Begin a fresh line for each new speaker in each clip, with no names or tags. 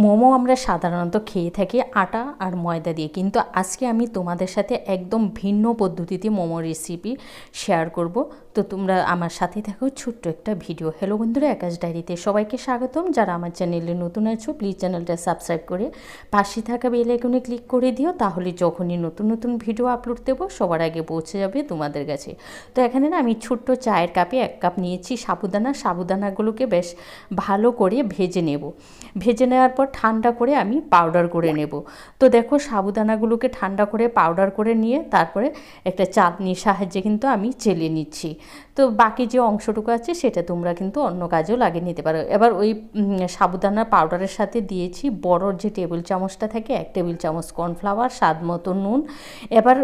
মোমো আমরা সাধারণত খেয়ে থাকি আটা আর ময়দা দিয়ে, কিন্তু আজকে আমি তোমাদের সাথে একদম ভিন্ন পদ্ধতিতে মোমো রেসিপি শেয়ার করব। তো তোমরা আমার সাথে থাকো, ছোট্ট একটা ভিডিও। হ্যালো বন্ধুরা, আকাশ ডায়েরিতে সবাইকে স্বাগতম। যারা আমার চ্যানেলে নতুন আছো প্লিজ চ্যানেলটা সাবস্ক্রাইব করে পাশে থাকা বেল আইকনে ক্লিক করে দিও, তাহলে যখনই নতুন নতুন ভিডিও আপলোড দেবো সবার আগে পৌঁছে যাবে তোমাদের কাছে। তো এখানে না আমি ছোট্ট চায়ের কাপে 1 কাপ নিয়েছি সাবুদানাগুলোকে বেশ ভালো করে ভেজে নেব। ভেজে নেওয়ার পর ঠান্ডা করে আমি পাউডার করে নেব। তো দেখো সাবুদানাগুলোকে ঠান্ডা করে পাউডার করে নিয়ে তারপরে একটা চাটনির সাহায্যে কিন্তু আমি চেলে নিচ্ছি। তো বাকি যে অংশটুকু আছে সেটা তোমরা কিন্তু অন্য কাজেও লাগিয়ে নিতে পারো। এবার ওই সাবুদানা পাউডারের সাথে দিয়েছি বড় যে টেবিল চামচটা থাকে 1 টেবিল চামচ কর্নফ্লাওয়ার, স্বাদ মতো নুন। এবার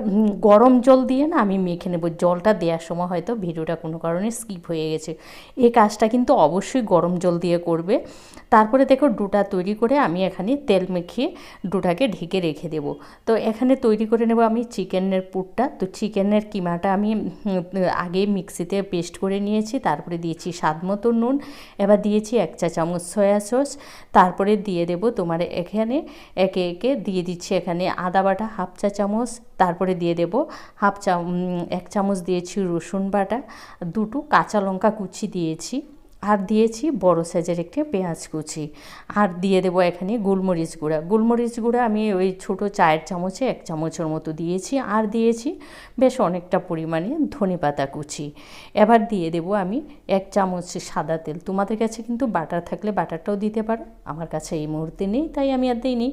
গরম জল দিয়ে না আমি মেখে নেব। জলটা দেওয়ার সময় হয়তো ভিডিওটা কোনো কারণে স্কিপ হয়ে গেছে। এই কাজটা কিন্তু অবশ্যই গরম জল দিয়ে করবে। তারপরে দেখো ডোটা তৈরি করে আমি এখানে তেল মেখিয়ে ডোটাকে ঢেকে রেখে দেব। তো এখানে তৈরি করে নেব আমি চিকেনের পুরটা। তো চিকেনের কিমাটা আমি আগে মিক্সিতে পেস্ট করে নিয়েছি, তারপরে দিয়েছি স্বাদ মতো নুন। এবার দিয়েছি 1 চা চামচ সয়া সস। তারপরে দিয়ে দেব তোমার এখানে একে একে দিয়ে দিচ্ছি এখানে আদা বাটা 1/2 চা চামচ। তারপরে দিয়ে দেব 1 চামচ দিয়েছি রসুন বাটা, 2টো কাঁচা লঙ্কা কুচি দিয়েছি, আর দিয়েছি বড় সাইজের একটা পেঁয়াজ কুচি, আর দিয়ে দেবো এখানে গোলমরিচ গুঁড়া আমি ওই ছোটো চায়ের চামচে 1 চামচের মতো দিয়েছি, আর দিয়েছি বেশ অনেকটা পরিমাণে ধনেপাতা কুচি। এবার দিয়ে দেবো আমি 1 চামচ সাদা তেল। তোমাদের কাছে কিন্তু বাটার থাকলে বাটারটাও দিতে পারো, আমার কাছে এই মুহূর্তে নেই তাই আমি আর দিইনি।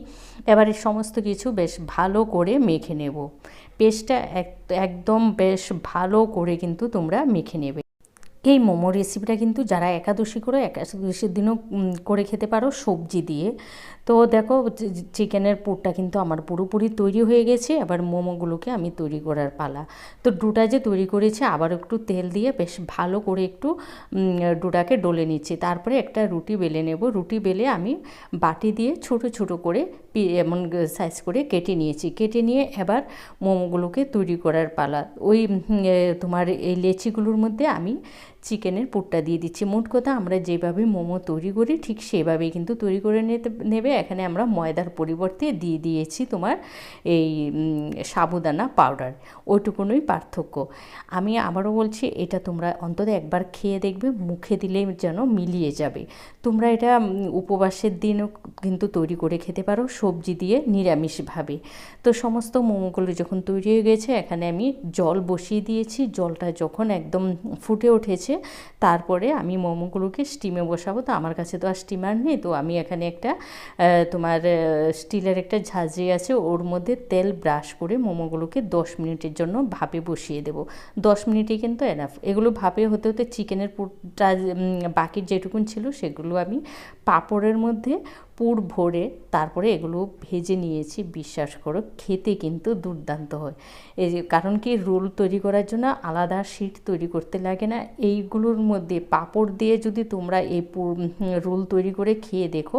এবার এই সমস্ত কিছু বেশ ভালো করে মেখে নেব। পেস্টটা একদম বেশ ভালো করে কিন্তু তোমরা মেখে নেবে। এই মোমো রেসিপিটা কিন্তু যারা একাদশী করে একাদশীর দিনও করে খেতে পারো সবজি দিয়ে। তো দেখো চিকেনের পুরটা কিন্তু আমার পুরোপুরি তৈরি হয়ে গেছে। এবার মোমোগুলোকে আমি তৈরি করার পালা। তো ডোটা যে তৈরি করেছি আবার একটু তেল দিয়ে বেশ ভালো করে একটু ডোটাকে ডলে নিচ্ছি। তারপরে একটা রুটি বেলে নেব। রুটি বেলে আমি বাটি দিয়ে ছোট ছোট করে এমন সাইজ করে কেটে নিয়েছি। কেটে নিয়ে এবার মোমোগুলোকে তৈরি করার পালা। ওই তোমার এই লেচিগুলোর মধ্যে আমি চিকেনের পুরটা দিয়ে দিচ্ছি। মোট কথা আমরা যেভাবে মোমো তৈরি করি ঠিক সেভাবেই কিন্তু তৈরি করে নেবে। এখানে আমরা ময়দার পরিবর্তে দিয়ে দিয়েছি তোমার এই সাবুদানা পাউডার, ওইটুকুনই পার্থক্য। আমি আবারও বলছি, এটা তোমরা অন্তত একবার খেয়ে দেখবে, মুখে দিলেই যেন মিলিয়ে যাবে। তোমরা এটা উপবাসের দিনও কিন্তু তৈরি করে খেতে পারো সবজি দিয়ে নিরামিষভাবে। তো সমস্ত মোমোগুলো যখন তৈরি হয়ে গেছে এখানে আমি জল বসিয়ে দিয়েছি। জলটা যখন একদম ফুটে উঠেছে তারপরে আমি মোমোগুলোকে স্টিমে বসাবো। তো আমার কাছে তো আর স্টিমার নেই, তো আমি এখানে একটা তোমার স্টিলের একটা ঝাঁঝরি আছে, ওর মধ্যে তেল ব্রাশ করে মোমোগুলোকে 10 মিনিটের জন্য ভাপে বসিয়ে দেবো। 10 মিনিটই কিন্তু এনাফ। এগুলো ভাপে হতে হতে চিকেনের পুরটা বাকির যেটুকুন ছিল সেগুলো আমি পাঁপড়ের মধ্যে পুর ভরে তারপরে এগুলো ভেজে নিয়েছি। বিশ্বাস করো খেতে কিন্তু দুর্দান্ত হয়। এই যে কারণ কি রোল তৈরি করার জন্য আলাদা শিট তৈরি করতে লাগে না। এইগুলোর মধ্যে পাঁপড় দিয়ে যদি তোমরা এই রোল তৈরি করে খেয়ে দেখো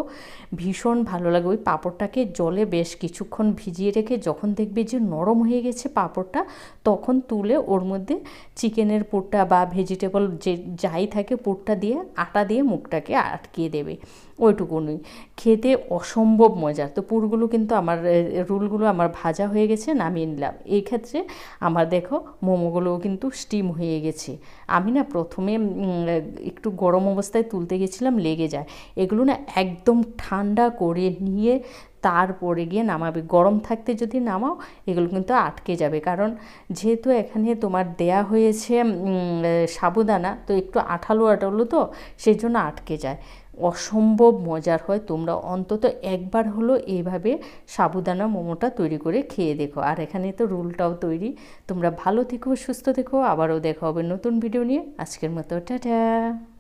ভীষণ ভালো লাগে। ওই পাঁপড়টাকে জলে বেশ কিছুক্ষণ ভিজিয়ে রেখে যখন দেখবে যে নরম হয়ে গেছে পাঁপড়টা, তখন তুলে ওর মধ্যে চিকেনের পুরটা বা ভেজিটেবল যে যাই থাকে পুরটা দিয়ে আটা দিয়ে মুখটাকে আটকিয়ে দেবে। ওইটুকুনই, খেতে অসম্ভব মজার। তো পুরগুলো কিন্তু আমার রোলগুলো আমার ভাজা হয়ে গেছে, নামিয়ে নিলাম। এই ক্ষেত্রে আমার দেখো মোমোগুলোও কিন্তু স্টিম হয়ে গেছে। আমি না প্রথমে একটু গরম অবস্থায় তুলতে গেছিলাম, লেগে যায়। এগুলো না একদম ঠান্ডা করে নিয়ে তারপরে গিয়ে নামাবে। গরম থাকতে যদি নামাও এগুলো কিন্তু আটকে যাবে, কারণ যেহেতু এখানে তোমার দেয়া হয়েছে সাবুদানা, তো একটু আঠালো আঠালো তো সেই জন্য আটকে যায়। অসম্ভব মজার হয়। তোমরা অন্তত একবার হলো এইভাবে সাবুদানা মোমোটা তৈরি করে খেয়ে দেখো। আর এখানে তো রোলটাও তৈরি। তোমরা ভালো থেকো, সুস্থ থেকো, আবারও দেখা হবে নতুন ভিডিও নিয়ে। আজকের মতো টাটা।